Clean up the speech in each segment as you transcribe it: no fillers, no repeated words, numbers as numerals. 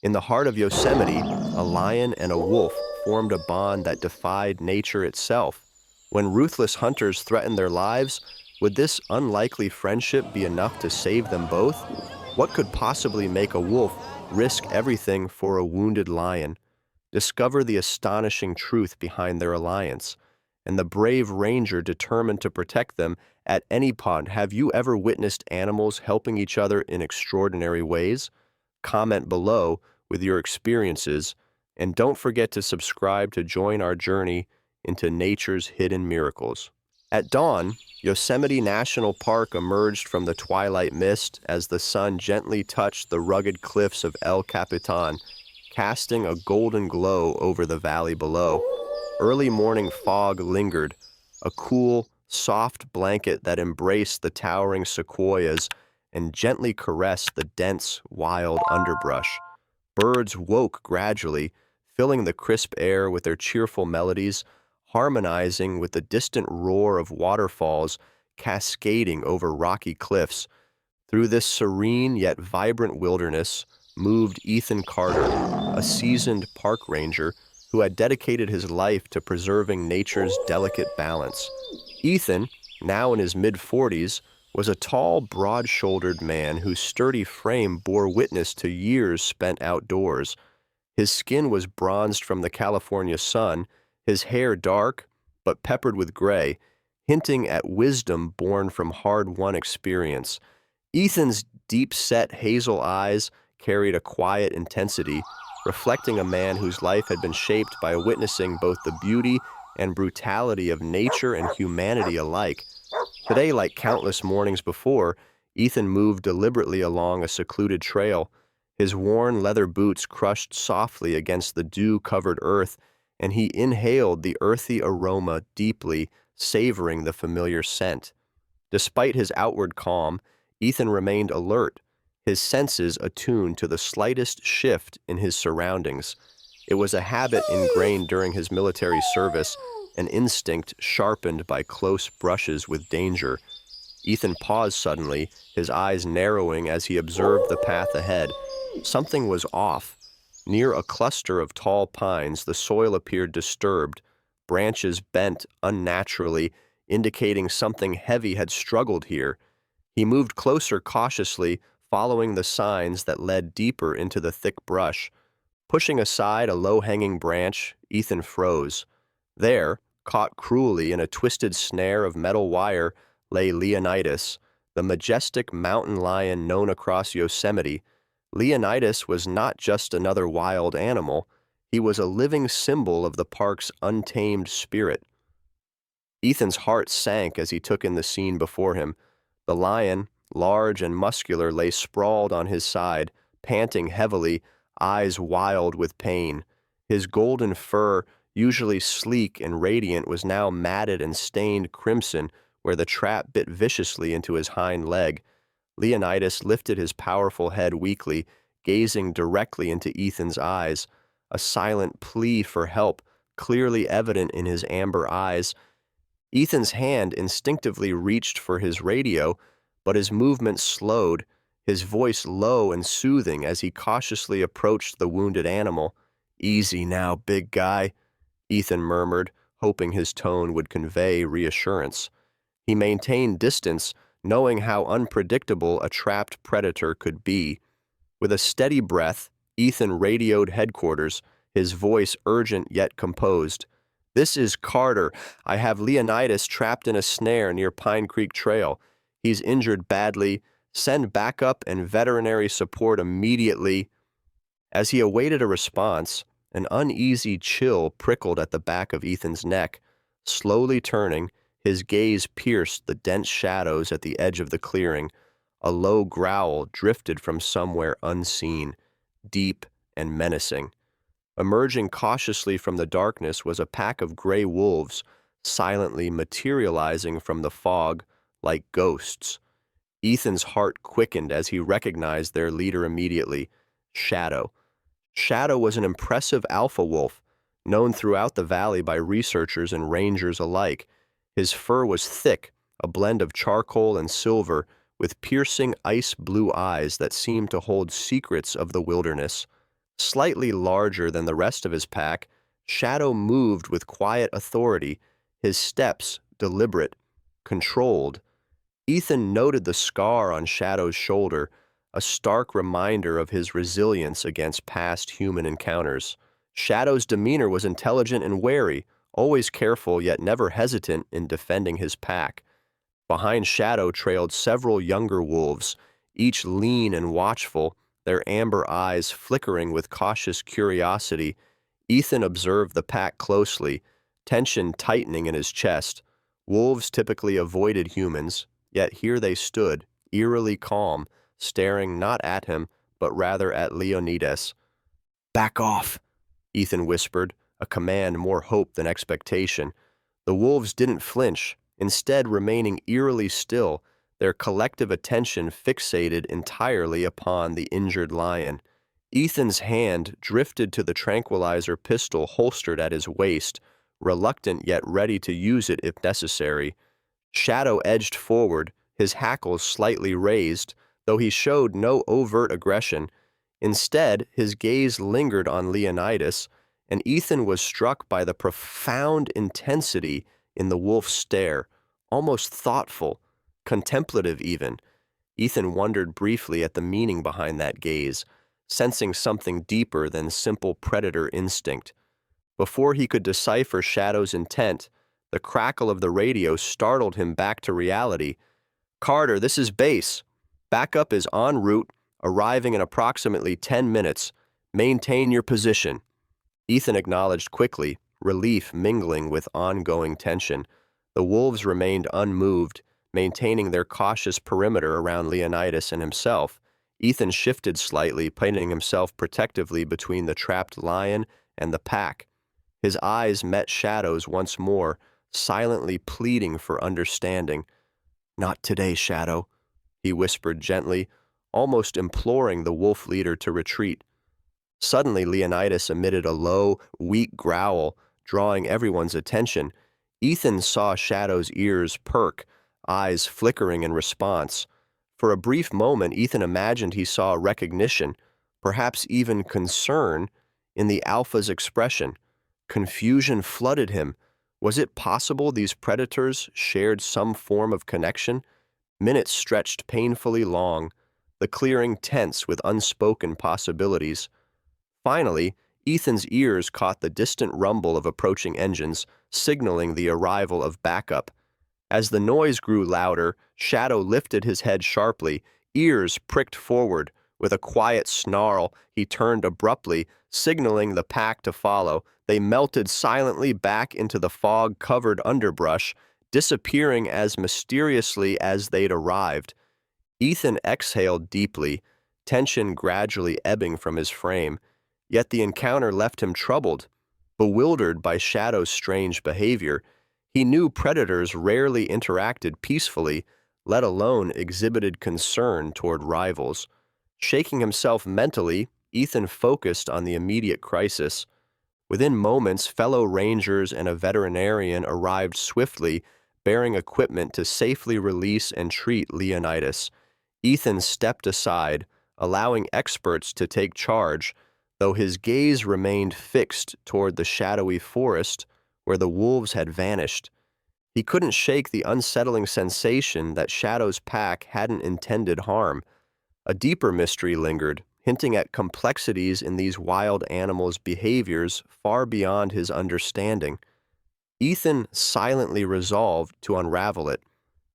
In the heart of Yosemite, a lion and a wolf formed a bond that defied nature itself. When ruthless hunters threatened their lives, would this unlikely friendship be enough to save them both? What could possibly make a wolf risk everything for a wounded lion? Discover the astonishing truth behind their alliance, and the brave ranger determined to protect them at any cost. Have you ever witnessed animals helping each other in extraordinary ways? Comment below with your experiences, and don't forget to subscribe to join our journey into nature's hidden miracles. At dawn, Yosemite National Park emerged from the twilight mist as the sun gently touched the rugged cliffs of El Capitan, casting a golden glow over the valley below. Early morning fog lingered, a cool, soft blanket that embraced the towering sequoias and gently caressed the dense, wild underbrush. Birds woke gradually, filling the crisp air with their cheerful melodies, harmonizing with the distant roar of waterfalls cascading over rocky cliffs. Through this serene yet vibrant wilderness moved Ethan Carter, a seasoned park ranger who had dedicated his life to preserving nature's delicate balance. Ethan, now in his mid-40s, was a tall, broad-shouldered man whose sturdy frame bore witness to years spent outdoors. His skin was bronzed from the California sun, his hair dark but peppered with gray, hinting at wisdom born from hard-won experience. Ethan's deep-set hazel eyes carried a quiet intensity, reflecting a man whose life had been shaped by witnessing both the beauty and brutality of nature and humanity alike. Today, like countless mornings before, Ethan moved deliberately along a secluded trail. His worn leather boots crushed softly against the dew-covered earth, and he inhaled the earthy aroma deeply, savoring the familiar scent. Despite his outward calm, Ethan remained alert, his senses attuned to the slightest shift in his surroundings. It was a habit ingrained during his military service, an instinct sharpened by close brushes with danger. Ethan paused suddenly, his eyes narrowing as he observed the path ahead. Something was off. Near a cluster of tall pines, the soil appeared disturbed, branches bent unnaturally, indicating something heavy had struggled here. He moved closer cautiously, following the signs that led deeper into the thick brush. Pushing aside a low-hanging branch, Ethan froze. There, caught cruelly in a twisted snare of metal wire, lay Leonidas, the majestic mountain lion known across Yosemite. Leonidas was not just another wild animal, he was a living symbol of the park's untamed spirit. Ethan's heart sank as he took in the scene before him. The lion, large and muscular, lay sprawled on his side, panting heavily, eyes wild with pain. His golden fur, usually sleek and radiant, was now matted and stained crimson where the trap bit viciously into his hind leg. Leonidas lifted his powerful head weakly, gazing directly into Ethan's eyes, a silent plea for help clearly evident in his amber eyes. Ethan's hand instinctively reached for his radio, but his movement slowed, his voice low and soothing as he cautiously approached the wounded animal. "Easy now, big guy," Ethan murmured, hoping his tone would convey reassurance. He maintained distance, knowing how unpredictable a trapped predator could be. With a steady breath, Ethan radioed headquarters, his voice urgent yet composed. "This is Carter. I have Leonidas trapped in a snare near Pine Creek Trail. He's injured badly. Send backup and veterinary support immediately." As he awaited a response, an uneasy chill prickled at the back of Ethan's neck. Slowly turning, his gaze pierced the dense shadows at the edge of the clearing. A low growl drifted from somewhere unseen, deep and menacing. Emerging cautiously from the darkness was a pack of gray wolves, silently materializing from the fog like ghosts. Ethan's heart quickened as he recognized their leader immediately, Shadow. Shadow was an impressive alpha wolf, known throughout the valley by researchers and rangers alike. His fur was thick, a blend of charcoal and silver, with piercing ice-blue eyes that seemed to hold secrets of the wilderness. Slightly larger than the rest of his pack, Shadow moved with quiet authority, his steps deliberate, controlled. Ethan noted the scar on Shadow's shoulder, a stark reminder of his resilience against past human encounters. Shadow's demeanor was intelligent and wary, always careful yet never hesitant in defending his pack. Behind Shadow trailed several younger wolves, each lean and watchful, their amber eyes flickering with cautious curiosity. Ethan observed the pack closely, tension tightening in his chest. Wolves typically avoided humans, yet here they stood, eerily calm, staring not at him, but rather at Leonidas. "Back off," Ethan whispered, a command more hope than expectation. The wolves didn't flinch, instead remaining eerily still, their collective attention fixated entirely upon the injured lion. Ethan's hand drifted to the tranquilizer pistol holstered at his waist, reluctant yet ready to use it if necessary. Shadow edged forward, his hackles slightly raised, though he showed no overt aggression. Instead, his gaze lingered on Leonidas, and Ethan was struck by the profound intensity in the wolf's stare, almost thoughtful, contemplative even. Ethan wondered briefly at the meaning behind that gaze, sensing something deeper than simple predator instinct. Before he could decipher Shadow's intent, the crackle of the radio startled him back to reality. "Carter, this is base. Backup is en route, arriving in approximately 10 minutes. Maintain your position." Ethan acknowledged quickly, relief mingling with ongoing tension. The wolves remained unmoved, maintaining their cautious perimeter around Leonidas and himself. Ethan shifted slightly, placing himself protectively between the trapped lion and the pack. His eyes met Shadow's once more, silently pleading for understanding. "Not today, Shadow," he whispered gently, almost imploring the wolf leader to retreat. Suddenly, Leonidas emitted a low, weak growl, drawing everyone's attention. Ethan saw Shadow's ears perk, eyes flickering in response. For a brief moment, Ethan imagined he saw recognition, perhaps even concern, in the alpha's expression. Confusion flooded him. Was it possible these predators shared some form of connection? Minutes stretched painfully long, the clearing tense with unspoken possibilities. Finally, Ethan's ears caught the distant rumble of approaching engines, signaling the arrival of backup. As the noise grew louder, Shadow lifted his head sharply, ears pricked forward. With a quiet snarl, he turned abruptly, signaling the pack to follow. They melted silently back into the fog-covered underbrush, disappearing as mysteriously as they'd arrived. Ethan exhaled deeply, tension gradually ebbing from his frame. Yet the encounter left him troubled, bewildered by Shadow's strange behavior. He knew predators rarely interacted peacefully, let alone exhibited concern toward rivals. Shaking himself mentally, Ethan focused on the immediate crisis. Within moments, fellow rangers and a veterinarian arrived swiftly, bearing equipment to safely release and treat Leonidas. Ethan stepped aside, allowing experts to take charge, though his gaze remained fixed toward the shadowy forest where the wolves had vanished. He couldn't shake the unsettling sensation that Shadow's pack hadn't intended harm. A deeper mystery lingered, hinting at complexities in these wild animals' behaviors far beyond his understanding. Ethan silently resolved to unravel it,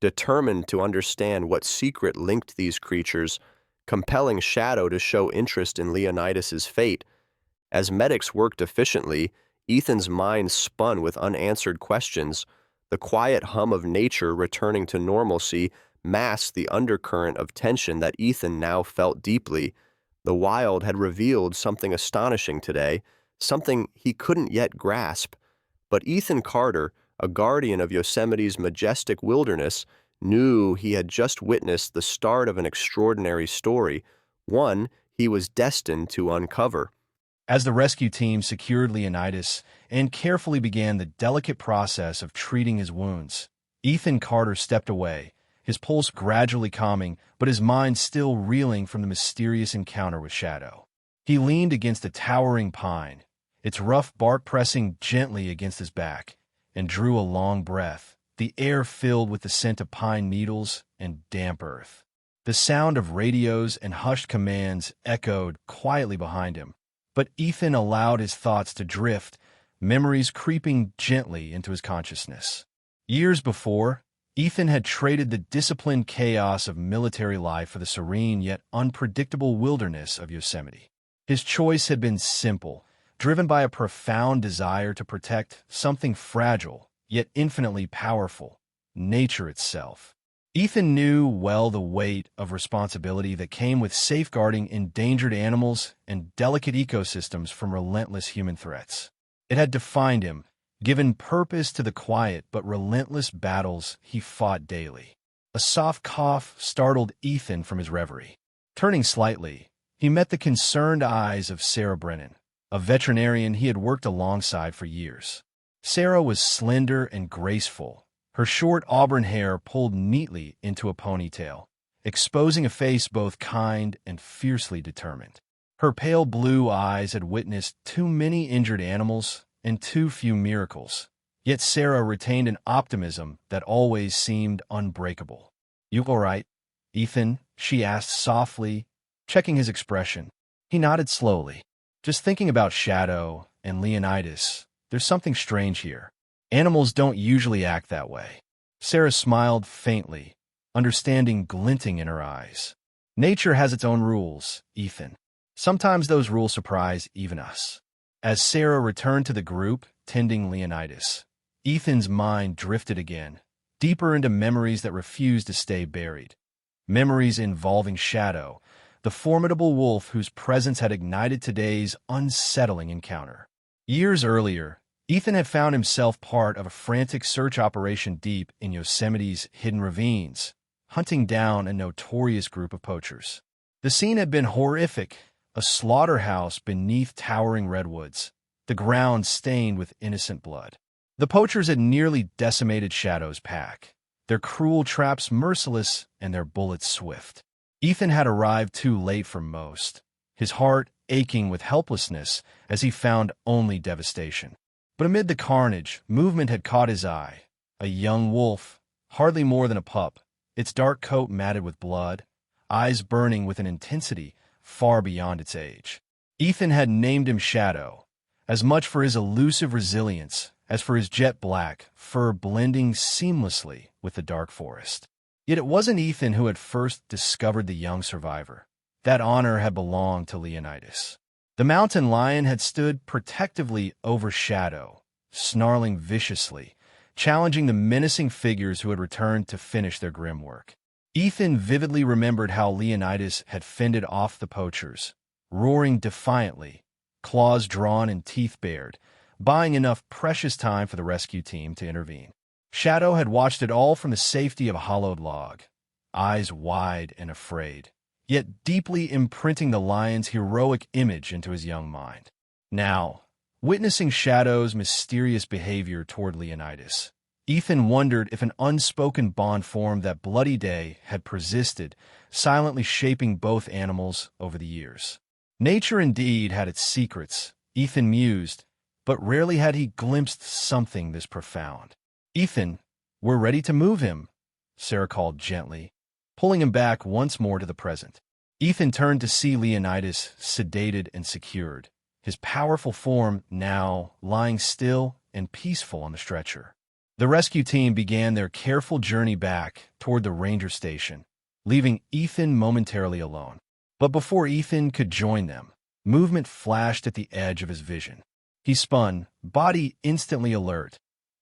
determined to understand what secret linked these creatures, compelling Shadow to show interest in Leonidas's fate. As medics worked efficiently, Ethan's mind spun with unanswered questions. The quiet hum of nature returning to normalcy masked the undercurrent of tension that Ethan now felt deeply. The wild had revealed something astonishing today, something he couldn't yet grasp. But Ethan Carter, a guardian of Yosemite's majestic wilderness, knew he had just witnessed the start of an extraordinary story, one he was destined to uncover. As the rescue team secured Leonidas and carefully began the delicate process of treating his wounds, Ethan Carter stepped away, his pulse gradually calming, but his mind still reeling from the mysterious encounter with Shadow. He leaned against a towering pine, its rough bark pressing gently against his back, and drew a long breath, the air filled with the scent of pine needles and damp earth. The sound of radios and hushed commands echoed quietly behind him, but Ethan allowed his thoughts to drift, memories creeping gently into his consciousness. Years before, Ethan had traded the disciplined chaos of military life for the serene yet unpredictable wilderness of Yosemite. His choice had been simple, driven by a profound desire to protect something fragile, yet infinitely powerful, nature itself. Ethan knew well the weight of responsibility that came with safeguarding endangered animals and delicate ecosystems from relentless human threats. It had defined him, given purpose to the quiet but relentless battles he fought daily. A soft cough startled Ethan from his reverie. Turning slightly, he met the concerned eyes of Sarah Brennan, a veterinarian he had worked alongside for years. Sarah was slender and graceful, her short auburn hair pulled neatly into a ponytail, exposing a face both kind and fiercely determined. Her pale blue eyes had witnessed too many injured animals and too few miracles, yet Sarah retained an optimism that always seemed unbreakable. "You all right, Ethan?" she asked softly, checking his expression. He nodded slowly. "Just thinking about Shadow and Leonidas. There's something strange here. Animals don't usually act that way." Sarah smiled faintly, understanding glinting in her eyes. "Nature has its own rules, Ethan. Sometimes those rules surprise even us." As Sarah returned to the group, tending Leonidas, Ethan's mind drifted again, deeper into memories that refused to stay buried. Memories involving Shadow, the formidable wolf whose presence had ignited today's unsettling encounter. Years earlier, Ethan had found himself part of a frantic search operation deep in Yosemite's hidden ravines, hunting down a notorious group of poachers. The scene had been horrific, a slaughterhouse beneath towering redwoods, the ground stained with innocent blood. The poachers had nearly decimated Shadow's pack, their cruel traps merciless and their bullets swift. Ethan had arrived too late for most, his heart aching with helplessness as he found only devastation. But amid the carnage, movement had caught his eye. A young wolf, hardly more than a pup, its dark coat matted with blood, eyes burning with an intensity far beyond its age. Ethan had named him Shadow, as much for his elusive resilience as for his jet black fur blending seamlessly with the dark forest. Yet it wasn't Ethan who had first discovered the young survivor. That honor had belonged to Leonidas. The mountain lion had stood protectively over Shadow, snarling viciously, challenging the menacing figures who had returned to finish their grim work. Ethan vividly remembered how Leonidas had fended off the poachers, roaring defiantly, claws drawn and teeth bared, buying enough precious time for the rescue team to intervene. Shadow had watched it all from the safety of a hollowed log, eyes wide and afraid, yet deeply imprinting the lion's heroic image into his young mind. Now, witnessing Shadow's mysterious behavior toward Leonidas, Ethan wondered if an unspoken bond formed that bloody day had persisted, silently shaping both animals over the years. Nature indeed had its secrets, Ethan mused, but rarely had he glimpsed something this profound. "Ethan, we're ready to move him," Sarah called gently, pulling him back once more to the present. Ethan turned to see Leonidas sedated and secured, his powerful form now lying still and peaceful on the stretcher. The rescue team began their careful journey back toward the ranger station, leaving Ethan momentarily alone. But before Ethan could join them, movement flashed at the edge of his vision. He spun, body instantly alert,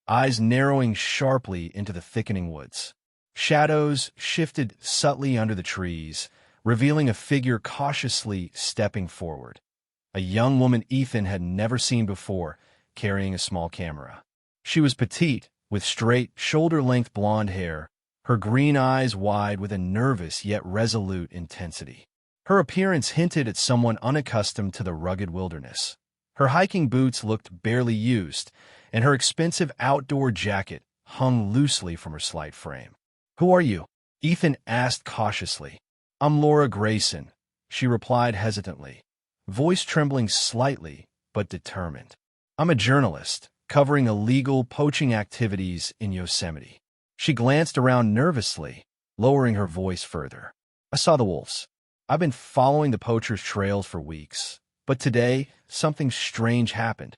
eyes narrowing sharply into the thickening woods. Shadows shifted subtly under the trees, revealing a figure cautiously stepping forward. A young woman Ethan had never seen before, carrying a small camera. She was petite, with straight, shoulder-length blonde hair, her green eyes wide with a nervous yet resolute intensity. Her appearance hinted at someone unaccustomed to the rugged wilderness. Her hiking boots looked barely used, and her expensive outdoor jacket hung loosely from her slight frame. "Who are you?" Ethan asked cautiously. "I'm Laura Grayson," she replied hesitantly, voice trembling slightly but determined. "I'm a journalist, covering illegal poaching activities in Yosemite." She glanced around nervously, lowering her voice further. "I saw the wolves. I've been following the poachers' trails for weeks, but today something strange happened."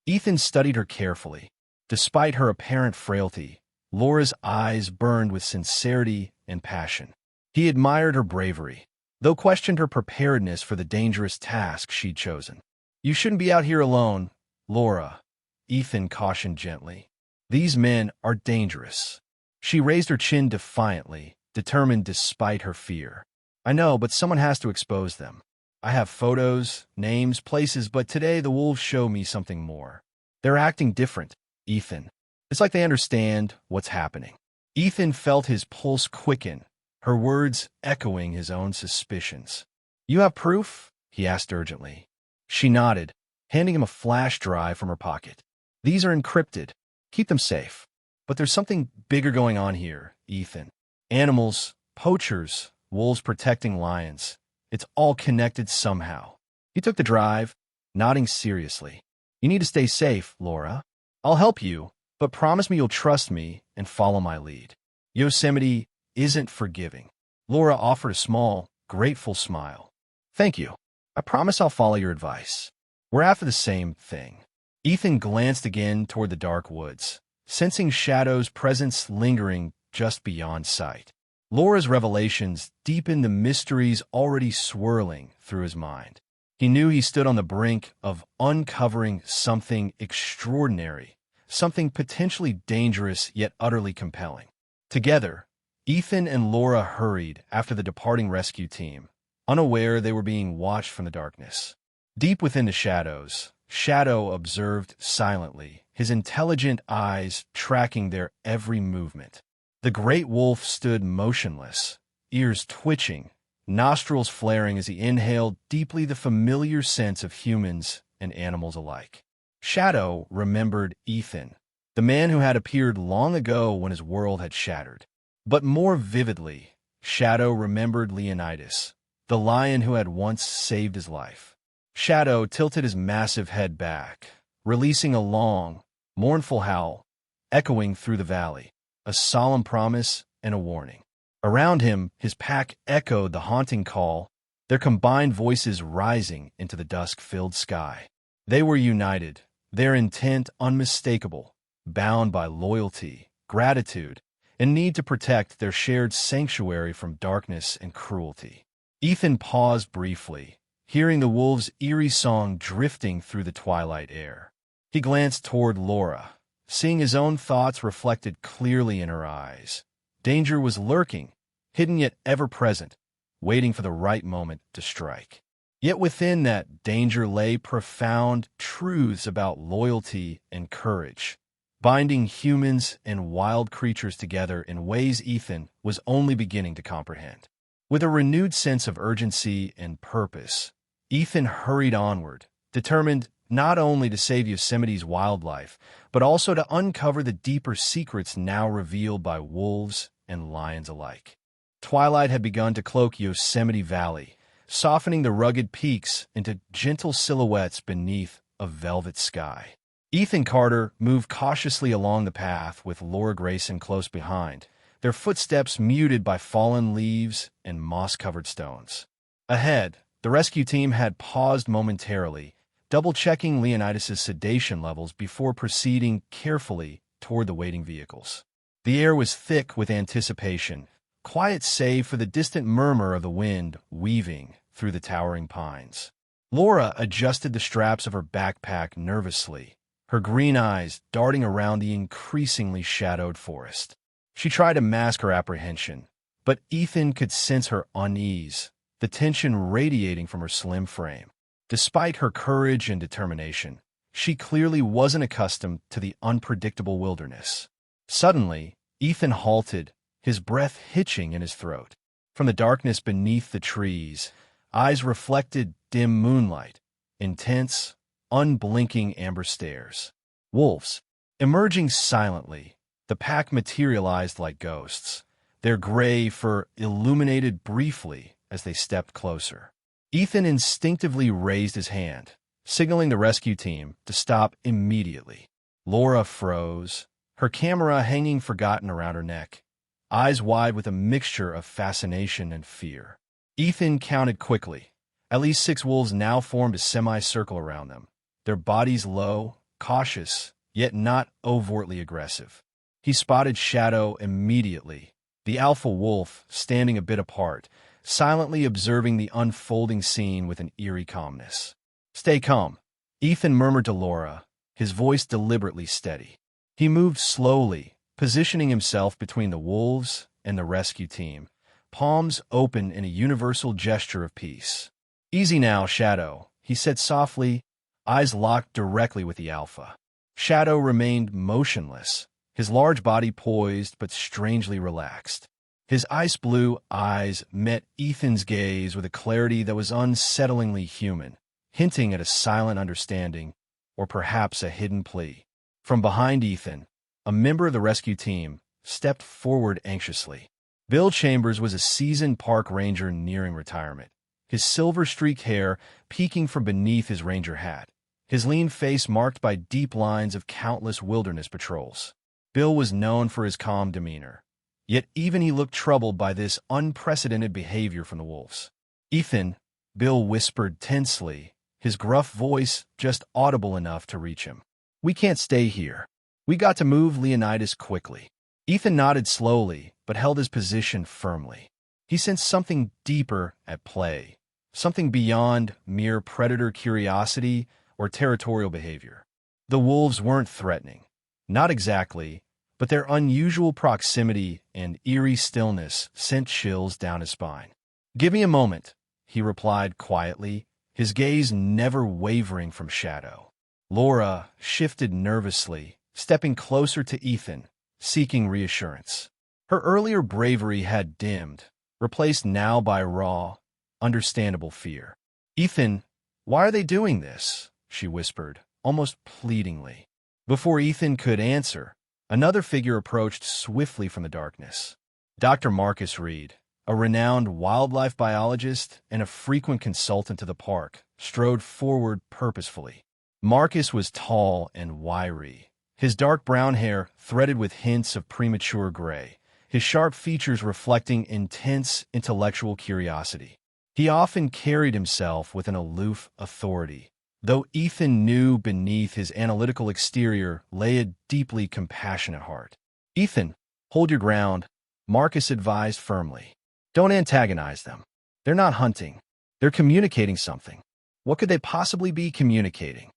Ethan studied her carefully. Despite her apparent frailty, Laura's eyes burned with sincerity and passion. He admired her bravery, though questioned her preparedness for the dangerous task she'd chosen. "You shouldn't be out here alone, Laura," Ethan cautioned gently. "These men are dangerous." She raised her chin defiantly, determined despite her fear. "I know, but someone has to expose them. I have photos, names, places, but today the wolves show me something more. They're acting different, Ethan. It's like they understand what's happening." Ethan felt his pulse quicken, her words echoing his own suspicions. "You have proof?" he asked urgently. She nodded, handing him a flash drive from her pocket. "These are encrypted. Keep them safe. But there's something bigger going on here, Ethan. Animals, poachers, wolves protecting lions. It's all connected somehow." He took the drive, nodding seriously. "You need to stay safe, Laura. I'll help you, but promise me you'll trust me and follow my lead." Yosemite isn't forgiving. Laura offered a small, grateful smile. "Thank you. I promise I'll follow your advice. We're after the same thing." Ethan glanced again toward the dark woods, sensing Shadow's presence lingering just beyond sight. Laura's revelations deepened the mysteries already swirling through his mind. He knew he stood on the brink of uncovering something extraordinary, something potentially dangerous yet utterly compelling. Together, Ethan and Laura hurried after the departing rescue team, unaware they were being watched from the darkness. Deep within the shadows, Shadow observed silently, his intelligent eyes tracking their every movement. The great wolf stood motionless, ears twitching, nostrils flaring as he inhaled deeply the familiar scents of humans and animals alike. Shadow remembered Ethan, the man who had appeared long ago when his world had shattered. But more vividly, Shadow remembered Leonidas, the lion who had once saved his life. Shadow tilted his massive head back, releasing a long, mournful howl, echoing through the valley, a solemn promise and a warning. Around him, his pack echoed the haunting call, their combined voices rising into the dusk-filled sky. They were united, their intent unmistakable, bound by loyalty, gratitude, and need to protect their shared sanctuary from darkness and cruelty. Ethan paused briefly, hearing the wolves' eerie song drifting through the twilight air. He glanced toward Laura, seeing his own thoughts reflected clearly in her eyes. Danger was lurking, hidden yet ever-present, waiting for the right moment to strike. Yet within that danger lay profound truths about loyalty and courage, binding humans and wild creatures together in ways Ethan was only beginning to comprehend. With a renewed sense of urgency and purpose, Ethan hurried onward, determined not only to save Yosemite's wildlife, but also to uncover the deeper secrets now revealed by wolves and lions alike. Twilight had begun to cloak Yosemite Valley, softening the rugged peaks into gentle silhouettes beneath a velvet sky. Ethan Carter moved cautiously along the path with Laura Grayson close behind, their footsteps muted by fallen leaves and moss-covered stones. Ahead, the rescue team had paused momentarily, double-checking Leonidas' sedation levels before proceeding carefully toward the waiting vehicles. The air was thick with anticipation, quiet save for the distant murmur of the wind weaving through the towering pines. Laura adjusted the straps of her backpack nervously, her green eyes darting around the increasingly shadowed forest. She tried to mask her apprehension, but Ethan could sense her unease, the tension radiating from her slim frame. Despite her courage and determination, she clearly wasn't accustomed to the unpredictable wilderness. Suddenly, Ethan halted, his breath hitching in his throat. From the darkness beneath the trees, eyes reflected dim moonlight, intense, unblinking amber stares. Wolves. Emerging silently, the pack materialized like ghosts, their gray fur illuminated briefly as they stepped closer. Ethan instinctively raised his hand, signaling the rescue team to stop immediately. Laura froze, her camera hanging forgotten around her neck, eyes wide with a mixture of fascination and fear. Ethan counted quickly. At least 6 wolves now formed a semicircle around them, their bodies low, cautious, yet not overtly aggressive. He spotted Shadow immediately, the alpha wolf standing a bit apart, silently observing the unfolding scene with an eerie calmness. "Stay calm," Ethan murmured to Laura, his voice deliberately steady. He moved slowly, positioning himself between the wolves and the rescue team, palms open in a universal gesture of peace. "Easy now, Shadow," he said softly, eyes locked directly with the alpha. Shadow remained motionless, his large body poised but strangely relaxed. His ice blue eyes met Ethan's gaze with a clarity that was unsettlingly human, hinting at a silent understanding, or perhaps a hidden plea. From behind Ethan, a member of the rescue team stepped forward anxiously. Bill Chambers was a seasoned park ranger nearing retirement, his silver-streaked hair peeking from beneath his ranger hat, his lean face marked by deep lines of countless wilderness patrols. Bill was known for his calm demeanor, yet even he looked troubled by this unprecedented behavior from the wolves. "Ethan," Bill whispered tensely, his gruff voice just audible enough to reach him. "We can't stay here. We got to move Leonidas quickly." Ethan nodded slowly, but held his position firmly. He sensed something deeper at play, something beyond mere predator curiosity or territorial behavior. The wolves weren't threatening. Not exactly, but their unusual proximity and eerie stillness sent chills down his spine. "Give me a moment," he replied quietly, his gaze never wavering from Shadow. Laura shifted nervously, stepping closer to Ethan, seeking reassurance. Her earlier bravery had dimmed, replaced now by raw, understandable fear. "Ethan, why are they doing this?" she whispered, almost pleadingly. Before Ethan could answer, another figure approached swiftly from the darkness. Dr. Marcus Reed, a renowned wildlife biologist and a frequent consultant to the park, strode forward purposefully. Marcus was tall and wiry, his dark brown hair threaded with hints of premature gray, his sharp features reflecting intense intellectual curiosity. He often carried himself with an aloof authority, though Ethan knew beneath his analytical exterior lay a deeply compassionate heart. "Ethan, hold your ground," Marcus advised firmly. "Don't antagonize them. They're not hunting. They're communicating something." "What could they possibly be communicating?"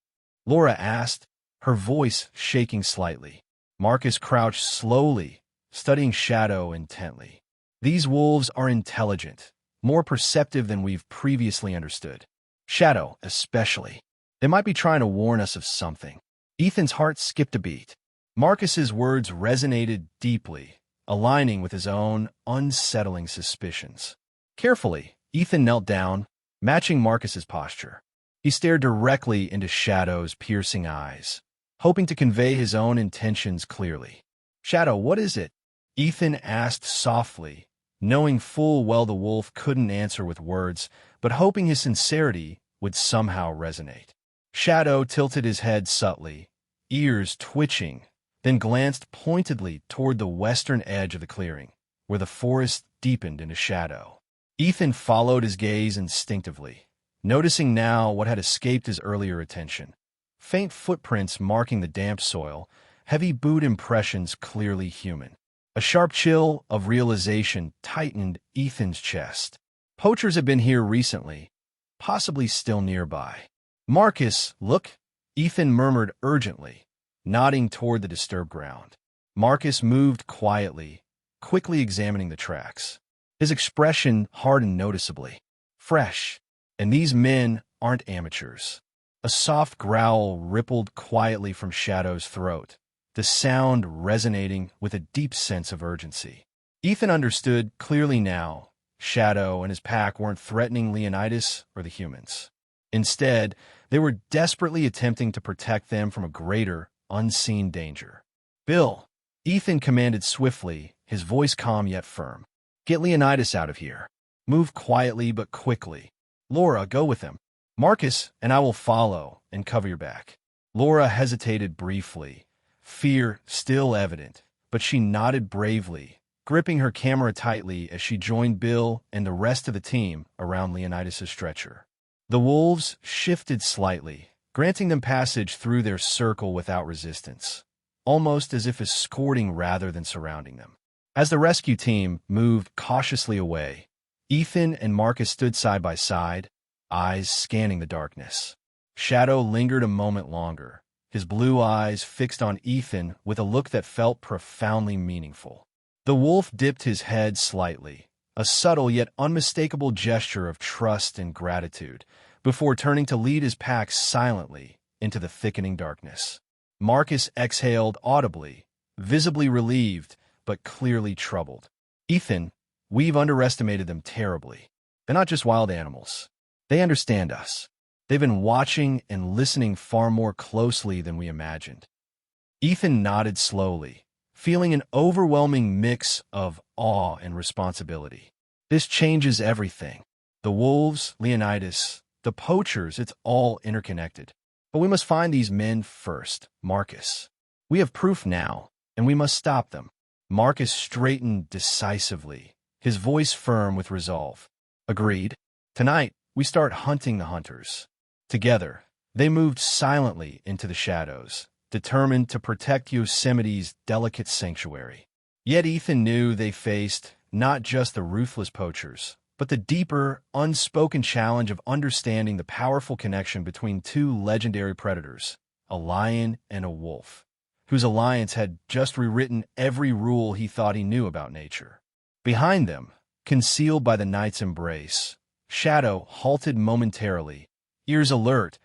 Laura asked, her voice shaking slightly. Marcus crouched slowly, studying Shadow intently. "These wolves are intelligent, more perceptive than we've previously understood. Shadow, especially. They might be trying to warn us of something." Ethan's heart skipped a beat. Marcus's words resonated deeply, aligning with his own unsettling suspicions. Carefully, Ethan knelt down, matching Marcus's posture. He stared directly into Shadow's piercing eyes, hoping to convey his own intentions clearly. "Shadow, what is it?" Ethan asked softly, knowing full well the wolf couldn't answer with words, but hoping his sincerity would somehow resonate. Shadow tilted his head subtly, ears twitching, then glanced pointedly toward the western edge of the clearing, where the forest deepened into shadow. Ethan followed his gaze instinctively, noticing now what had escaped his earlier attention. Faint footprints marking the damp soil, heavy boot impressions clearly human. A sharp chill of realization tightened Ethan's chest. Poachers had been here recently, possibly still nearby. "Marcus, look," Ethan murmured urgently, nodding toward the disturbed ground. Marcus moved quietly, quickly examining the tracks. His expression hardened noticeably. "Fresh. And these men aren't amateurs." A soft growl rippled quietly from Shadow's throat, the sound resonating with a deep sense of urgency. Ethan understood clearly now. Shadow and his pack weren't threatening Leonidas or the humans. Instead, they were desperately attempting to protect them from a greater, unseen danger. "Bill," Ethan commanded swiftly, his voice calm yet firm. "Get Leonidas out of here. Move quietly but quickly." Laura, go with him. Marcus and I will follow and cover your back. Laura hesitated briefly, fear still evident, but she nodded bravely, gripping her camera tightly as she joined Bill and the rest of the team around Leonidas' stretcher. The wolves shifted slightly, granting them passage through their circle without resistance, almost as if escorting rather than surrounding them. As the rescue team moved cautiously away, Ethan and Marcus stood side by side, eyes scanning the darkness. Shadow lingered a moment longer, his blue eyes fixed on Ethan with a look that felt profoundly meaningful. The wolf dipped his head slightly, a subtle yet unmistakable gesture of trust and gratitude, before turning to lead his pack silently into the thickening darkness. Marcus exhaled audibly, visibly relieved, but clearly troubled. Ethan, we've underestimated them terribly. They're not just wild animals. They understand us. They've been watching and listening far more closely than we imagined. Ethan nodded slowly, feeling an overwhelming mix of awe and responsibility. This changes everything. The wolves, Leonidas, the poachers, it's all interconnected. But we must find these men first, Marcus. We have proof now, and we must stop them. Marcus straightened decisively, his voice firm with resolve. Agreed. Tonight, we start hunting the hunters. Together, they moved silently into the shadows, determined to protect Yosemite's delicate sanctuary. Yet Ethan knew they faced not just the ruthless poachers, but the deeper, unspoken challenge of understanding the powerful connection between two legendary predators, a lion and a wolf, whose alliance had just rewritten every rule he thought he knew about nature. Behind them, concealed by the night's embrace, Shadow halted momentarily, ears alert,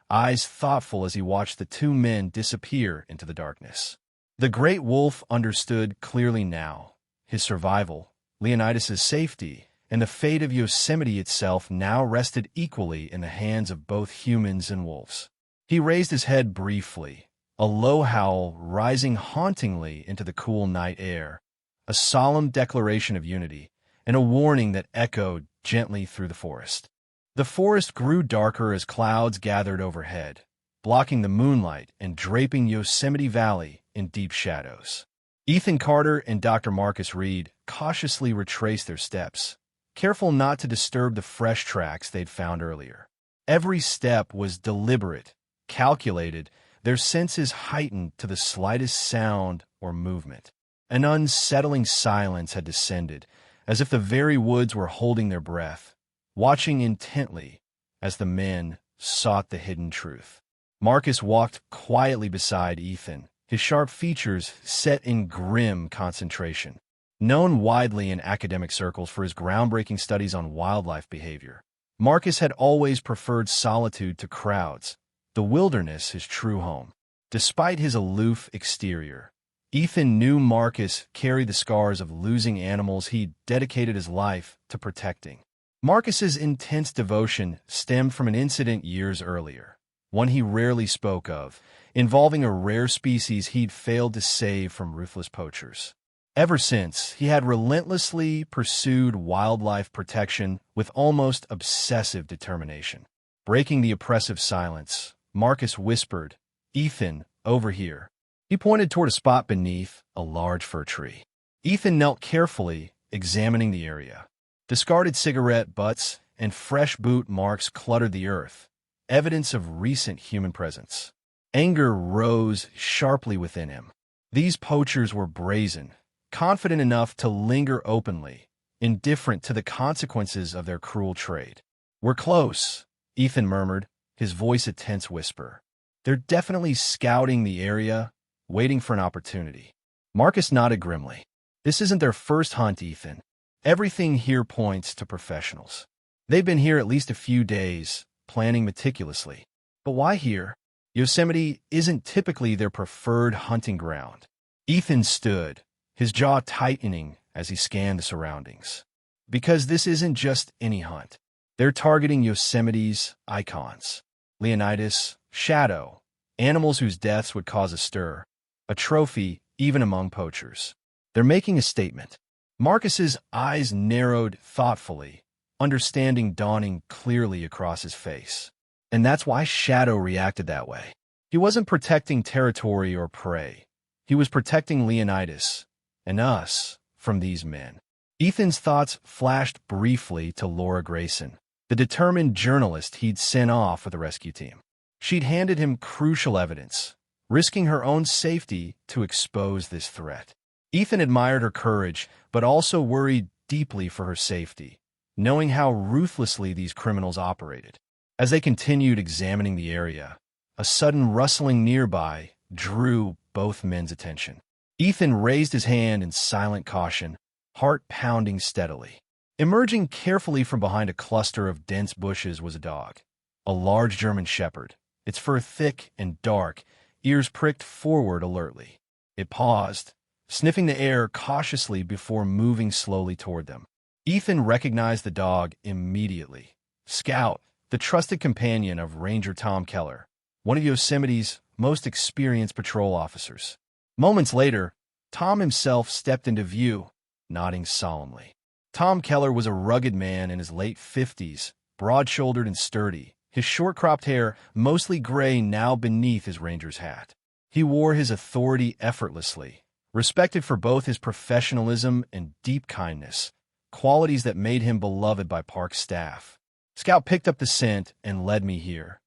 eyes thoughtful as he watched the two men disappear into the darkness. The great wolf understood clearly now. His survival, Leonidas' safety, and the fate of Yosemite itself now rested equally in the hands of both humans and wolves. He raised his head briefly, a low howl rising hauntingly into the cool night air, a solemn declaration of unity, and a warning that echoed gently through the forest. The forest grew darker as clouds gathered overhead, blocking the moonlight and draping Yosemite Valley in deep shadows. Ethan Carter and Dr. Marcus Reed cautiously retraced their steps, careful not to disturb the fresh tracks they'd found earlier. Every step was deliberate, calculated, their senses heightened to the slightest sound or movement. An unsettling silence had descended, as if the very woods were holding their breath, watching intently as the men sought the hidden truth. Marcus walked quietly beside Ethan, his sharp features set in grim concentration. Known widely in academic circles for his groundbreaking studies on wildlife behavior, Marcus had always preferred solitude to crowds, the wilderness his true home. Despite his aloof exterior, Ethan knew Marcus carried the scars of losing animals he'd dedicated his life to protecting. Marcus's intense devotion stemmed from an incident years earlier, one he rarely spoke of, involving a rare species he'd failed to save from ruthless poachers. Ever since, he had relentlessly pursued wildlife protection with almost obsessive determination. Breaking the oppressive silence, Marcus whispered, "Ethan, over here." He pointed toward a spot beneath a large fir tree. Ethan knelt carefully, examining the area. Discarded cigarette butts and fresh boot marks cluttered the earth, evidence of recent human presence. Anger rose sharply within him. These poachers were brazen, confident enough to linger openly, indifferent to the consequences of their cruel trade. "We're close," Ethan murmured, his voice a tense whisper. "They're definitely scouting the area, waiting for an opportunity." Marcus nodded grimly. "This isn't their first hunt, Ethan. Everything here points to professionals. They've been here at least a few days, planning meticulously. But why here? Yosemite isn't typically their preferred hunting ground." Ethan stood, his jaw tightening as he scanned the surroundings. "Because this isn't just any hunt. They're targeting Yosemite's icons. Leonidas, Shadow, animals whose deaths would cause a stir, a trophy even among poachers. They're making a statement." Marcus's eyes narrowed thoughtfully, understanding dawning clearly across his face. And that's why Shadow reacted that way. He wasn't protecting territory or prey. He was protecting Leonidas and us from these men. Ethan's thoughts flashed briefly to Laura Grayson, the determined journalist he'd sent off with the rescue team. She'd handed him crucial evidence, risking her own safety to expose this threat. Ethan admired her courage, but also worried deeply for her safety, knowing how ruthlessly these criminals operated. As they continued examining the area, a sudden rustling nearby drew both men's attention. Ethan raised his hand in silent caution, heart pounding steadily. Emerging carefully from behind a cluster of dense bushes was a dog, a large German shepherd, its fur thick and dark, ears pricked forward alertly. It paused, sniffing the air cautiously before moving slowly toward them. Ethan recognized the dog immediately. Scout, the trusted companion of Ranger Tom Keller, one of Yosemite's most experienced patrol officers. Moments later, Tom himself stepped into view, nodding solemnly. Tom Keller was a rugged man in his late 50s, broad-shouldered and sturdy, his short-cropped hair mostly gray now beneath his ranger's hat. He wore his authority effortlessly, respected for both his professionalism and deep kindness, qualities that made him beloved by park staff. Scout picked up the scent and led me here,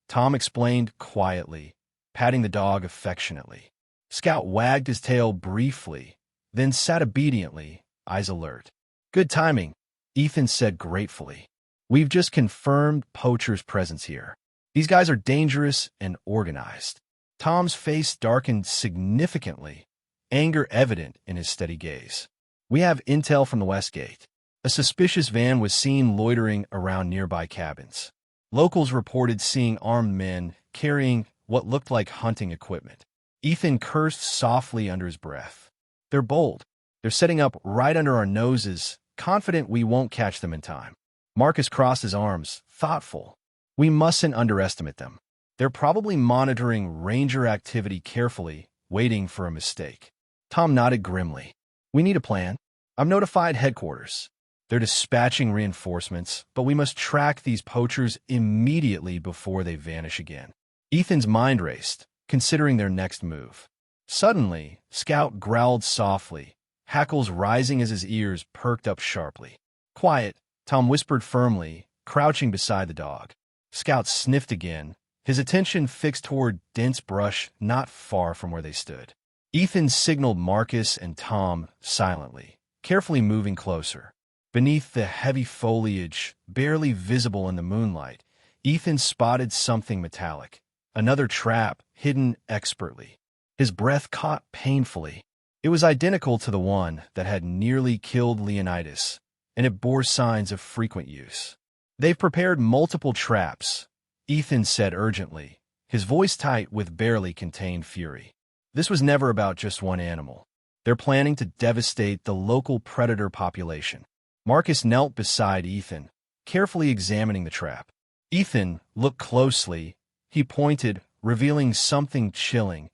Tom explained quietly, patting the dog affectionately. Scout wagged his tail briefly, then sat obediently, eyes alert. Good timing, Ethan said gratefully. We've just confirmed poachers' presence here. These guys are dangerous and organized. Tom's face darkened significantly, anger evident in his steady gaze. We have intel from the West Gate. A suspicious van was seen loitering around nearby cabins. Locals reported seeing armed men carrying what looked like hunting equipment. Ethan cursed softly under his breath. They're bold. They're setting up right under our noses, confident we won't catch them in time. Marcus crossed his arms, thoughtful. We mustn't underestimate them. They're probably monitoring ranger activity carefully, waiting for a mistake. Tom nodded grimly. We need a plan. I've notified headquarters. They're dispatching reinforcements, but we must track these poachers immediately before they vanish again. Ethan's mind raced, considering their next move. Suddenly, Scout growled softly, hackles rising as his ears perked up sharply. Quiet, Tom whispered firmly, crouching beside the dog. Scout sniffed again, his attention fixed toward dense brush not far from where they stood. Ethan signaled Marcus and Tom silently, carefully moving closer. Beneath the heavy foliage, barely visible in the moonlight, Ethan spotted something metallic, another trap hidden expertly. His breath caught painfully. It was identical to the one that had nearly killed Leonidas, and it bore signs of frequent use. They've prepared multiple traps, Ethan said urgently, his voice tight with barely contained fury. This was never about just one animal. They're planning to devastate the local predator population. Marcus knelt beside Ethan, carefully examining the trap. Ethan looked closely. He pointed, revealing something chilling,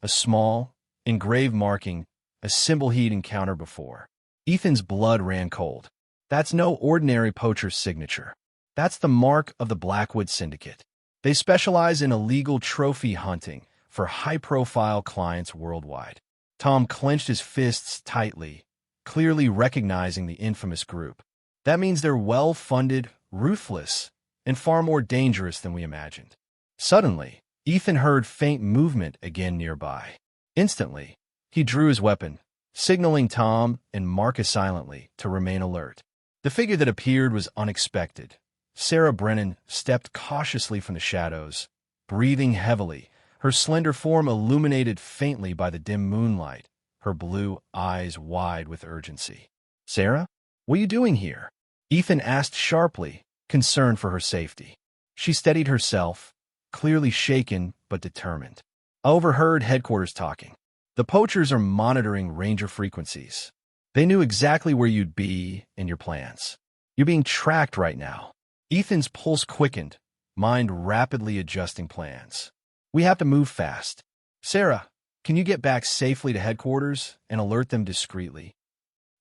a small, engraved marking, a symbol he'd encountered before. Ethan's blood ran cold. That's no ordinary poacher's signature. That's the mark of the Blackwood Syndicate. They specialize in illegal trophy hunting for high-profile clients worldwide. Tom clenched his fists tightly, clearly recognizing the infamous group. That means they're well-funded, ruthless, and far more dangerous than we imagined. Suddenly, Ethan heard faint movement again nearby. Instantly, he drew his weapon, signaling Tom and Marcus silently to remain alert. The figure that appeared was unexpected. Sarah Brennan stepped cautiously from the shadows, breathing heavily, her slender form illuminated faintly by the dim moonlight, her blue eyes wide with urgency. Sarah, what are you doing here? Ethan asked sharply, concerned for her safety. She steadied herself, clearly shaken but determined. I overheard headquarters talking. The poachers are monitoring ranger frequencies. They knew exactly where you'd be and your plans. You're being tracked right now. Ethan's pulse quickened, mind rapidly adjusting plans. We have to move fast. Sarah, can you get back safely to headquarters and alert them discreetly?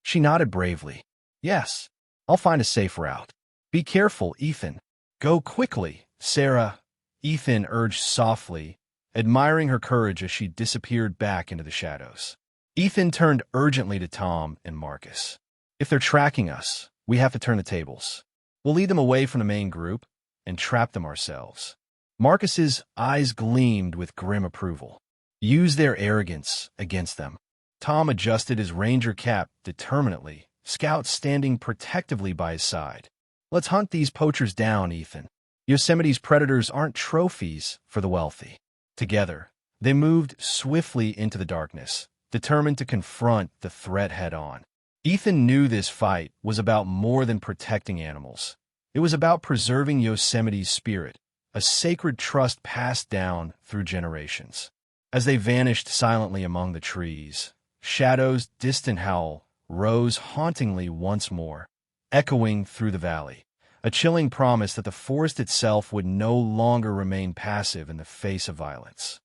She nodded bravely. Yes, I'll find a safe route. Be careful, Ethan. Go quickly, Sarah, Ethan urged softly, admiring her courage as she disappeared back into the shadows. Ethan turned urgently to Tom and Marcus. If they're tracking us, we have to turn the tables. We'll lead them away from the main group and trap them ourselves. Marcus's eyes gleamed with grim approval. Use their arrogance against them. Tom adjusted his ranger cap determinedly, Scout standing protectively by his side. Let's hunt these poachers down, Ethan. Yosemite's predators aren't trophies for the wealthy. Together, they moved swiftly into the darkness, determined to confront the threat head-on. Ethan knew this fight was about more than protecting animals. It was about preserving Yosemite's spirit, a sacred trust passed down through generations. As they vanished silently among the trees, Shadow's distant howl rose hauntingly once more, echoing through the valley, a chilling promise that the forest itself would no longer remain passive in the face of violence.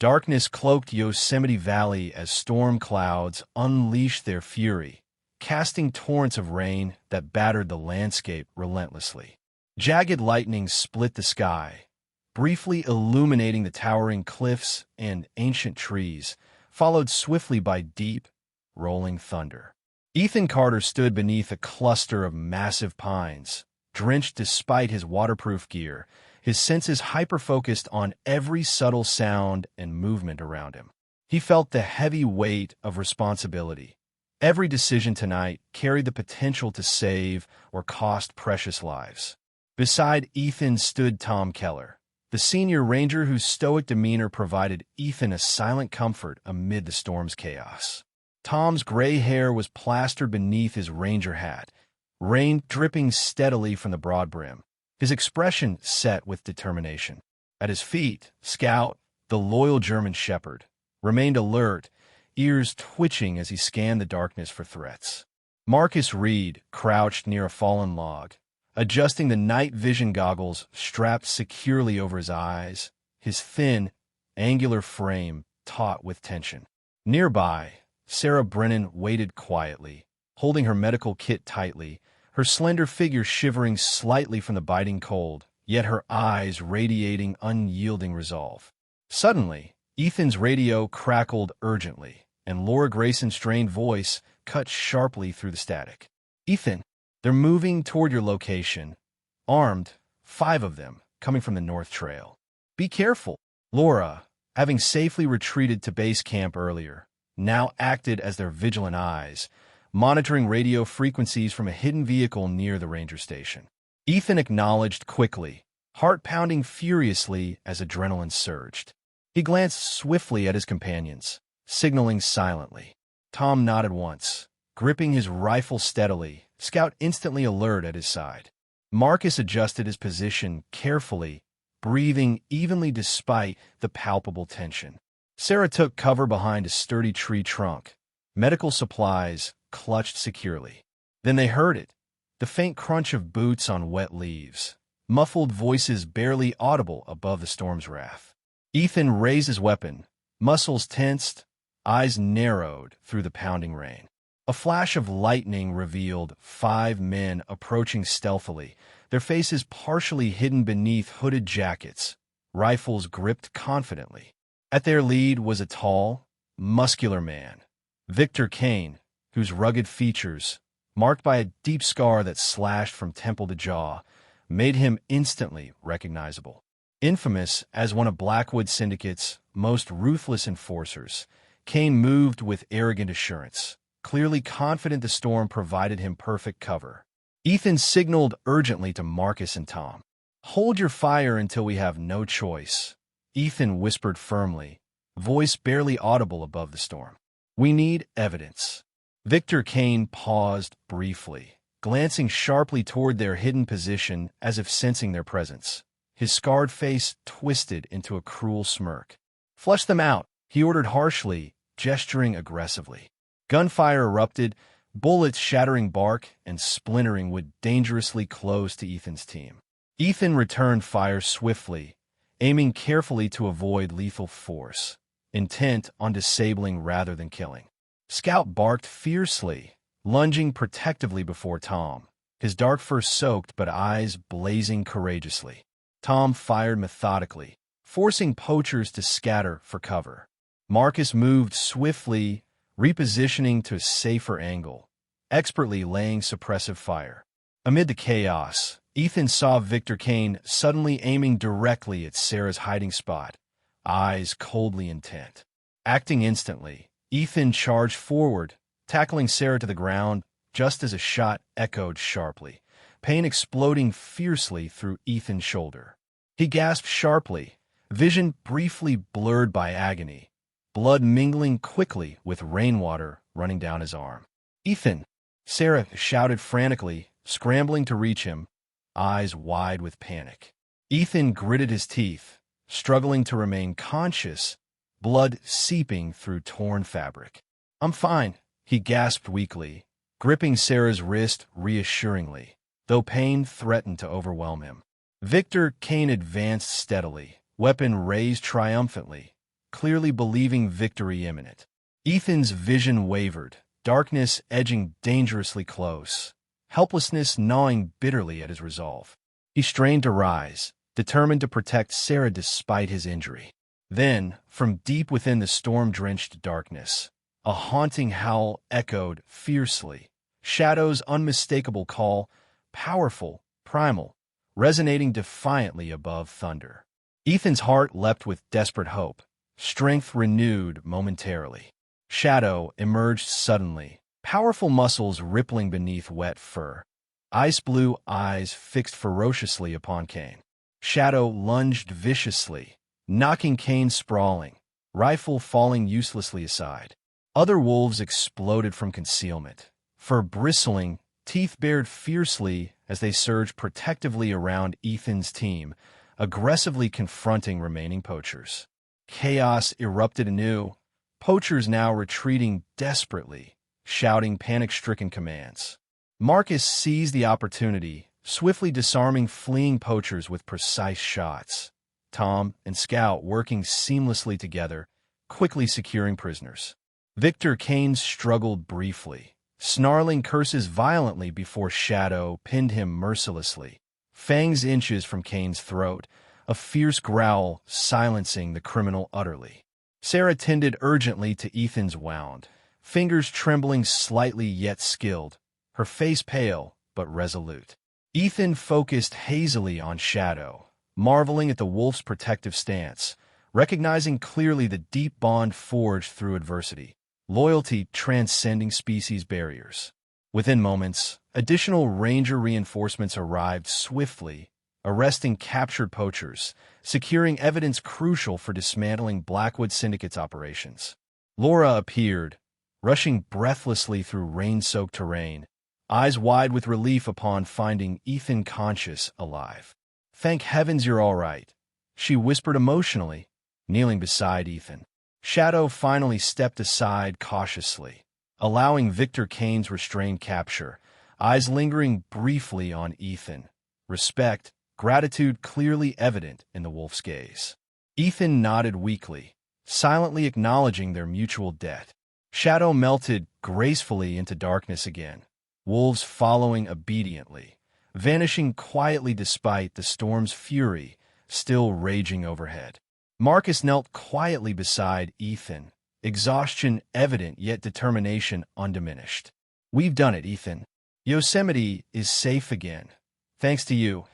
Darkness cloaked Yosemite Valley as storm clouds unleashed their fury, casting torrents of rain that battered the landscape relentlessly. Jagged lightning split the sky, briefly illuminating the towering cliffs and ancient trees, followed swiftly by deep, rolling thunder. Ethan Carter stood beneath a cluster of massive pines, drenched despite his waterproof gear, his senses hyper-focused on every subtle sound and movement around him. He felt the heavy weight of responsibility. Every decision tonight carried the potential to save or cost precious lives. Beside Ethan stood Tom Keller, the senior ranger whose stoic demeanor provided Ethan a silent comfort amid the storm's chaos. Tom's gray hair was plastered beneath his ranger hat, rain dripping steadily from the broad brim, his expression set with determination. At his feet, Scout, the loyal German shepherd, remained alert, ears twitching as he scanned the darkness for threats. Marcus Reed crouched near a fallen log, adjusting the night vision goggles strapped securely over his eyes, his thin, angular frame taut with tension. Nearby, Sarah Brennan waited quietly, holding her medical kit tightly, her slender figure shivering slightly from the biting cold, yet her eyes radiating unyielding resolve. Suddenly, Ethan's radio crackled urgently, and Laura Grayson's strained voice cut sharply through the static. "Ethan, they're moving toward your location. Armed, 5 of them, coming from the North Trail. Be careful." Laura, having safely retreated to base camp earlier, now acted as their vigilant eyes, monitoring radio frequencies from a hidden vehicle near the ranger station. Ethan acknowledged quickly, heart pounding furiously as adrenaline surged. He glanced swiftly at his companions, signaling silently. Tom nodded once, gripping his rifle steadily, Scout instantly alert at his side. Marcus adjusted his position carefully, breathing evenly despite the palpable tension. Sarah took cover behind a sturdy tree trunk, medical supplies clutched securely. Then they heard it, the faint crunch of boots on wet leaves, muffled voices barely audible above the storm's wrath. Ethan raised his weapon, muscles tensed, eyes narrowed through the pounding rain. A flash of lightning revealed 5 men approaching stealthily, their faces partially hidden beneath hooded jackets, rifles gripped confidently. At their lead was a tall, muscular man, Victor Kane, whose rugged features, marked by a deep scar that slashed from temple to jaw, made him instantly recognizable. Infamous as one of Blackwood Syndicate's most ruthless enforcers, Kane moved with arrogant assurance, clearly confident the storm provided him perfect cover. Ethan signaled urgently to Marcus and Tom. "Hold your fire until we have no choice," Ethan whispered firmly, voice barely audible above the storm. "We need evidence." Victor Kane paused briefly, glancing sharply toward their hidden position as if sensing their presence. His scarred face twisted into a cruel smirk. "Flush them out," he ordered harshly, gesturing aggressively. Gunfire erupted, bullets shattering bark and splintering wood dangerously close to Ethan's team. Ethan returned fire swiftly, aiming carefully to avoid lethal force, intent on disabling rather than killing. Scout barked fiercely, lunging protectively before Tom, his dark fur soaked but eyes blazing courageously. Tom fired methodically, forcing poachers to scatter for cover. Marcus moved swiftly, repositioning to a safer angle, expertly laying suppressive fire. Amid the chaos, Ethan saw Victor Kane suddenly aiming directly at Sarah's hiding spot, eyes coldly intent. Acting instantly, Ethan charged forward, tackling Sarah to the ground just as a shot echoed sharply, pain exploding fiercely through Ethan's shoulder. He gasped sharply, vision briefly blurred by agony, blood mingling quickly with rainwater running down his arm. "Ethan!" Sarah shouted frantically, scrambling to reach him, eyes wide with panic. Ethan gritted his teeth, struggling to remain conscious, blood seeping through torn fabric. "I'm fine," he gasped weakly, gripping Sarah's wrist reassuringly, though pain threatened to overwhelm him. Victor Kane advanced steadily, weapon raised triumphantly, clearly believing victory imminent. Ethan's vision wavered, darkness edging dangerously close, helplessness gnawing bitterly at his resolve. He strained to rise, determined to protect Sarah despite his injury. Then, from deep within the storm-drenched darkness, a haunting howl echoed fiercely, Shadow's unmistakable call, powerful, primal, resonating defiantly above thunder. Ethan's heart leapt with desperate hope, strength renewed momentarily. Shadow emerged suddenly, powerful muscles rippling beneath wet fur, ice-blue eyes fixed ferociously upon Kane. Shadow lunged viciously, knocking Kane sprawling, rifle falling uselessly aside. Other wolves exploded from concealment, fur bristling, teeth bared fiercely as they surged protectively around Ethan's team, aggressively confronting remaining poachers. Chaos erupted anew, poachers now retreating desperately, shouting panic-stricken commands. Marcus seized the opportunity, swiftly disarming fleeing poachers with precise shots. Tom and Scout working seamlessly together, quickly securing prisoners. Victor Kane struggled briefly, snarling curses violently before Shadow pinned him mercilessly. Fangs inches from Kane's throat, a fierce growl silencing the criminal utterly. Sarah tended urgently to Ethan's wound, fingers trembling slightly yet skilled, her face pale but resolute. Ethan focused hazily on Shadow, marveling at the wolf's protective stance, recognizing clearly the deep bond forged through adversity, loyalty transcending species barriers. Within moments, additional ranger reinforcements arrived swiftly, arresting captured poachers, securing evidence crucial for dismantling Blackwood Syndicate's operations. Laura appeared, rushing breathlessly through rain-soaked terrain, eyes wide with relief upon finding Ethan conscious, alive. "Thank heavens you're all right," she whispered emotionally, kneeling beside Ethan. Shadow finally stepped aside cautiously, allowing Victor Kane's restrained capture, eyes lingering briefly on Ethan. Respect, gratitude clearly evident in the wolf's gaze. Ethan nodded weakly, silently acknowledging their mutual debt. Shadow melted gracefully into darkness again, wolves following obediently, vanishing quietly despite the storm's fury still raging overhead. Marcus knelt quietly beside Ethan, exhaustion evident yet determination undiminished. "We've done it, Ethan. Yosemite is safe again. Thanks to you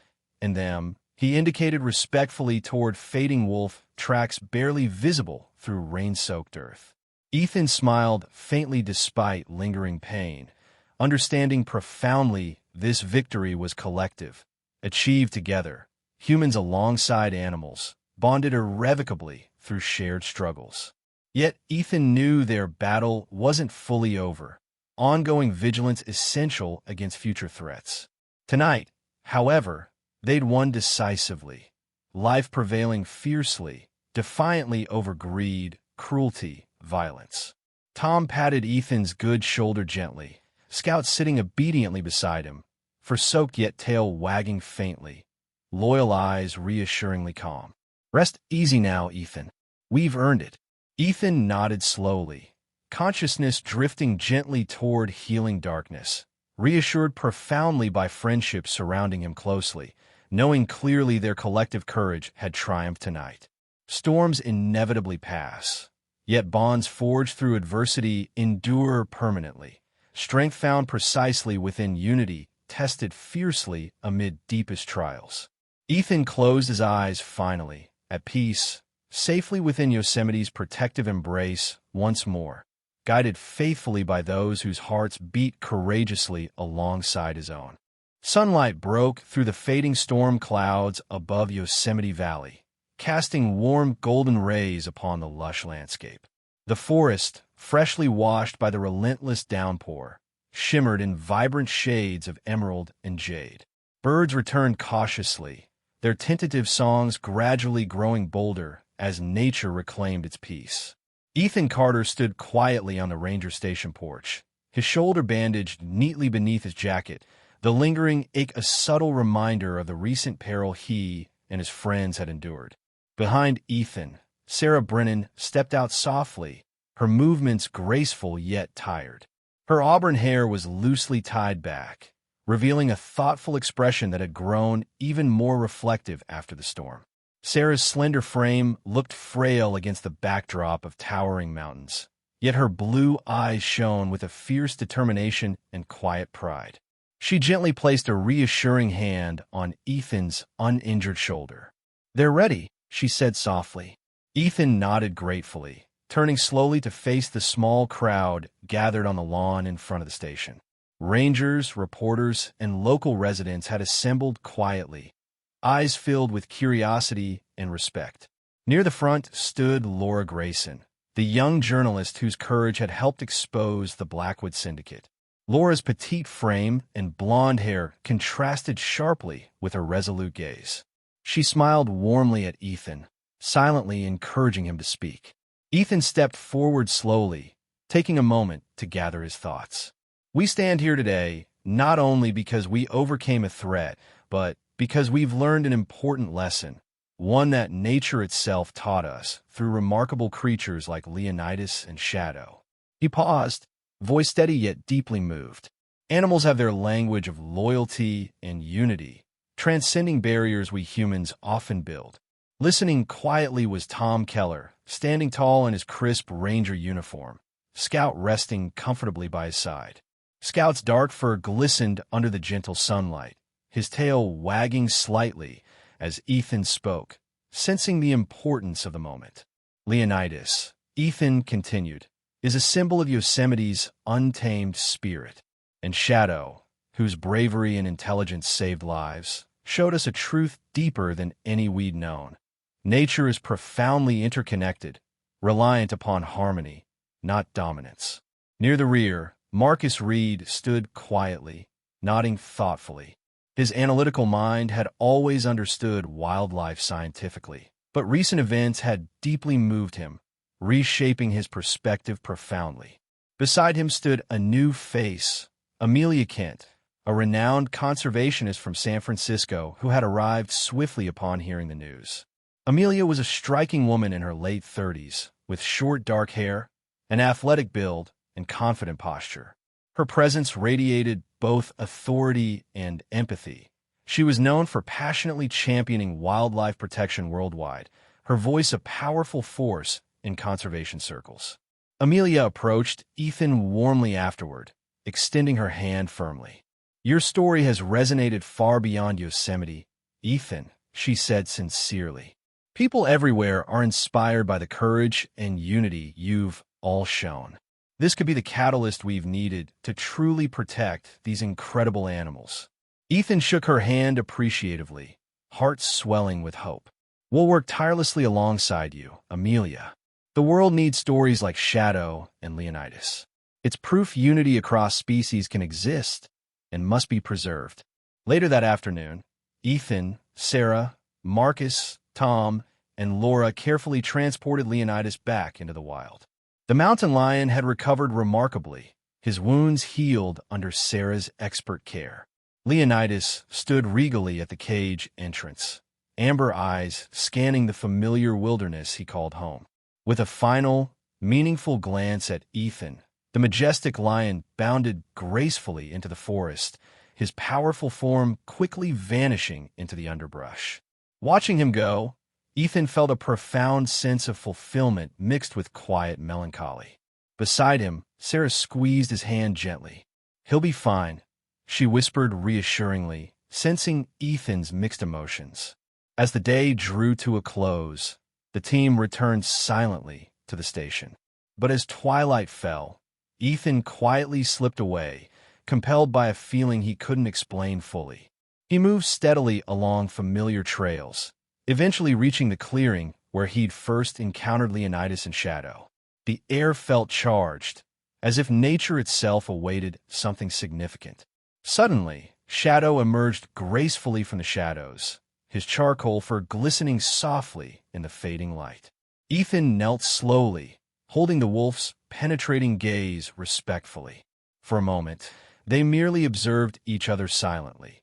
and them." He indicated respectfully toward fading wolf tracks barely visible through rain-soaked earth. Ethan smiled faintly despite lingering pain, understanding profoundly this victory was collective, achieved together, humans alongside animals, bonded irrevocably through shared struggles. Yet Ethan knew their battle wasn't fully over, ongoing vigilance essential against future threats. Tonight, however, they'd won decisively, life prevailing fiercely, defiantly over greed, cruelty, violence. Tom patted Ethan's good shoulder gently, Scout sitting obediently beside him, fur soaked yet tail wagging faintly, loyal eyes reassuringly calm. "Rest easy now, Ethan. We've earned it." Ethan nodded slowly, consciousness drifting gently toward healing darkness, reassured profoundly by friendship surrounding him closely, knowing clearly their collective courage had triumphed tonight. Storms inevitably pass, yet bonds forged through adversity endure permanently. Strength found precisely within unity, tested fiercely amid deepest trials. Ethan closed his eyes finally, at peace, safely within Yosemite's protective embrace once more, guided faithfully by those whose hearts beat courageously alongside his own. Sunlight broke through the fading storm clouds above Yosemite Valley, casting warm golden rays upon the lush landscape. The forest, freshly washed by the relentless downpour, shimmered in vibrant shades of emerald and jade. Birds returned cautiously, their tentative songs gradually growing bolder as nature reclaimed its peace. Ethan Carter stood quietly on the ranger station porch, his shoulder bandaged neatly beneath his jacket, the lingering ache a subtle reminder of the recent peril he and his friends had endured. Behind Ethan, Sarah Brennan stepped out softly, her movements graceful yet tired. Her auburn hair was loosely tied back, revealing a thoughtful expression that had grown even more reflective after the storm. Sarah's slender frame looked frail against the backdrop of towering mountains, yet her blue eyes shone with a fierce determination and quiet pride. She gently placed a reassuring hand on Ethan's uninjured shoulder. "They're ready," she said softly. Ethan nodded gratefully, turning slowly to face the small crowd gathered on the lawn in front of the station. Rangers, reporters, and local residents had assembled quietly, eyes filled with curiosity and respect. Near the front stood Laura Grayson, the young journalist whose courage had helped expose the Blackwood Syndicate. Laura's petite frame and blonde hair contrasted sharply with her resolute gaze. She smiled warmly at Ethan, silently encouraging him to speak. Ethan stepped forward slowly, taking a moment to gather his thoughts. "We stand here today not only because we overcame a threat, but because we've learned an important lesson, one that nature itself taught us through remarkable creatures like Leonidas and Shadow." He paused, voice steady yet deeply moved. "Animals have their language of loyalty and unity, transcending barriers we humans often build." Listening quietly was Tom Keller, standing tall in his crisp ranger uniform, Scout resting comfortably by his side. Scout's dark fur glistened under the gentle sunlight, his tail wagging slightly as Ethan spoke, sensing the importance of the moment. "Leonidas," Ethan continued, "is a symbol of Yosemite's untamed spirit, and Shadow, whose bravery and intelligence saved lives, showed us a truth deeper than any we'd known. Nature is profoundly interconnected, reliant upon harmony, not dominance." Near the rear, Marcus Reed stood quietly, nodding thoughtfully. His analytical mind had always understood wildlife scientifically, but recent events had deeply moved him, reshaping his perspective profoundly. Beside him stood a new face, Amelia Kent, a renowned conservationist from San Francisco who had arrived swiftly upon hearing the news. Amelia was a striking woman in her late 30s, with short dark hair, an athletic build, and confident posture. Her presence radiated both authority and empathy. She was known for passionately championing wildlife protection worldwide, her voice a powerful force in conservation circles. Amelia approached Ethan warmly afterward, extending her hand firmly. "Your story has resonated far beyond Yosemite, Ethan," she said sincerely. "People everywhere are inspired by the courage and unity you've all shown. This could be the catalyst we've needed to truly protect these incredible animals." Ethan shook her hand appreciatively, heart swelling with hope. "We'll work tirelessly alongside you, Amelia. The world needs stories like Shadow and Leonidas. It's proof unity across species can exist and must be preserved." Later that afternoon, Ethan, Sarah, Marcus, Tom, and Laura carefully transported Leonidas back into the wild. The mountain lion had recovered remarkably, his wounds healed under Sarah's expert care. Leonidas stood regally at the cage entrance, amber eyes scanning the familiar wilderness he called home. With a final, meaningful glance at Ethan, The majestic lion bounded gracefully into the forest, his powerful form quickly vanishing into the underbrush. Watching him go, Ethan felt a profound sense of fulfillment mixed with quiet melancholy. Beside him, Sarah squeezed his hand gently. "He'll be fine," she whispered reassuringly, sensing Ethan's mixed emotions. As the day drew to a close, the team returned silently to the station. But as twilight fell, Ethan quietly slipped away, compelled by a feeling he couldn't explain fully. He moved steadily along familiar trails, eventually reaching the clearing where he'd first encountered Leonidas and Shadow. The air felt charged, as if nature itself awaited something significant. Suddenly, Shadow emerged gracefully from the shadows, his charcoal fur glistening softly in the fading light. Ethan knelt slowly, holding the wolf's penetrating gaze respectfully. For a moment, they merely observed each other silently.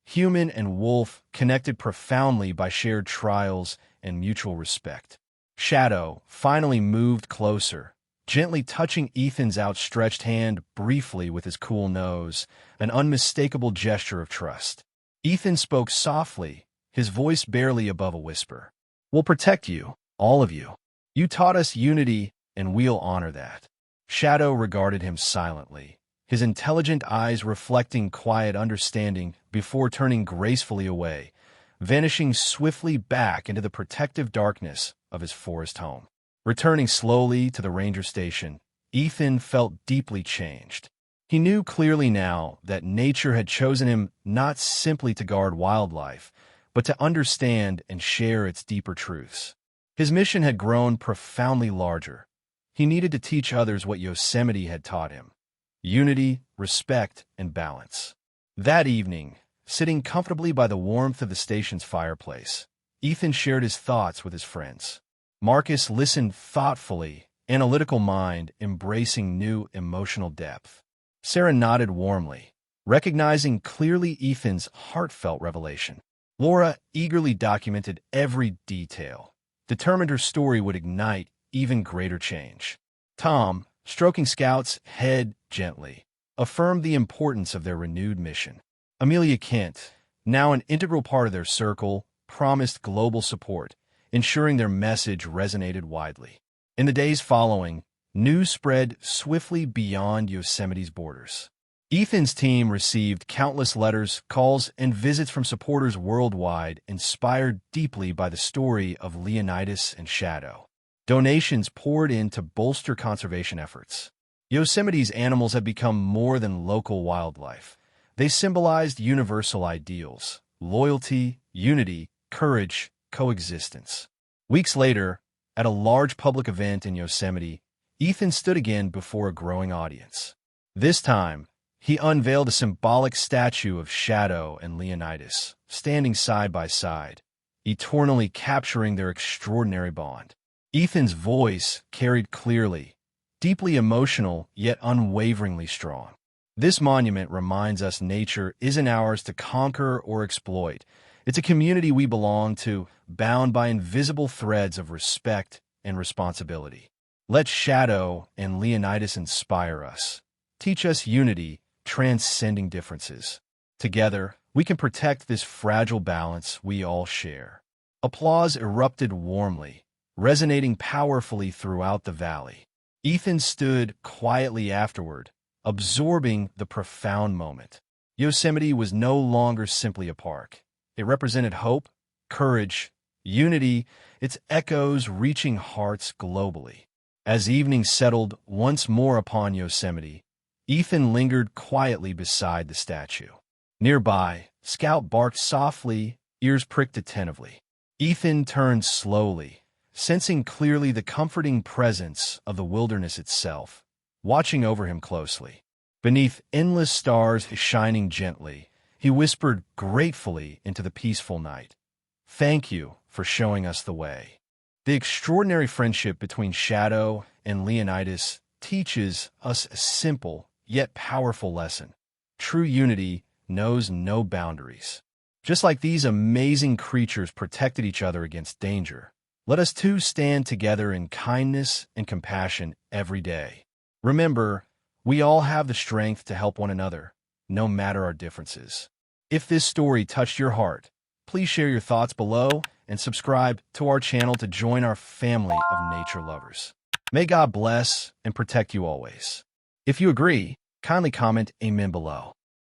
Human and wolf connected profoundly by shared trials and mutual respect. Shadow finally moved closer, gently touching Ethan's outstretched hand briefly with his cool nose, an unmistakable gesture of trust. Ethan spoke softly, his voice barely above a whisper. "We'll protect you, all of you. You taught us unity, and we'll honor that." Shadow regarded him silently, his intelligent eyes reflecting quiet understanding before turning gracefully away, vanishing swiftly back into the protective darkness of his forest home. Returning slowly to the ranger station, Ethan felt deeply changed. He knew clearly now that nature had chosen him not simply to guard wildlife, but to understand and share its deeper truths. His mission had grown profoundly larger. He needed to teach others what Yosemite had taught him: unity, respect, and balance. That evening, sitting comfortably by the warmth of the station's fireplace, Ethan shared his thoughts with his friends. Marcus listened thoughtfully, analytical mind embracing new emotional depth. Sarah nodded warmly, recognizing clearly Ethan's heartfelt revelation. Laura eagerly documented every detail, determined her story would ignite even greater change. Tom, stroking Scout's head gently, affirmed the importance of their renewed mission. Amelia Kent, now an integral part of their circle, promised global support, ensuring their message resonated widely. In the days following, news spread swiftly beyond Yosemite's borders. Ethan's team received countless letters, calls, and visits from supporters worldwide, inspired deeply by the story of Leonidas and Shadow. Donations poured in to bolster conservation efforts. Yosemite's animals have become more than local wildlife. They symbolized universal ideals: loyalty, unity, courage, coexistence. Weeks later, at a large public event in Yosemite, Ethan stood again before a growing audience. This time, he unveiled a symbolic statue of Shadow and Leonidas, standing side by side, eternally capturing their extraordinary bond. Ethan's voice carried clearly, deeply emotional yet unwaveringly strong. This monument reminds us nature isn't ours to conquer or exploit. It's a community we belong to, bound by invisible threads of respect and responsibility. Let Shadow and Leonidas inspire us. Teach us unity, transcending differences. Together, we can protect this fragile balance we all share. Applause erupted warmly, resonating powerfully throughout the valley. Ethan stood quietly afterward, absorbing the profound moment. Yosemite was no longer simply a park. It represented hope, courage, unity, its echoes reaching hearts globally. As evening settled once more upon Yosemite, Ethan lingered quietly beside the statue. Nearby, Scout barked softly, ears pricked attentively. Ethan turned slowly, sensing clearly the comforting presence of the wilderness itself, watching over him closely. Beneath endless stars shining gently, he whispered gratefully into the peaceful night, "Thank you for showing us the way." The extraordinary friendship between Shadow and Leonidas teaches us a simple yet powerful lesson. True unity knows no boundaries. Just like these amazing creatures protected each other against danger, let us too stand together in kindness and compassion every day. Remember, We all have the strength to help one another, no matter our differences. If this story touched your heart, please share your thoughts below and subscribe to our channel to join our family of nature lovers. May God bless and protect you always. If you agree, kindly comment Amen below.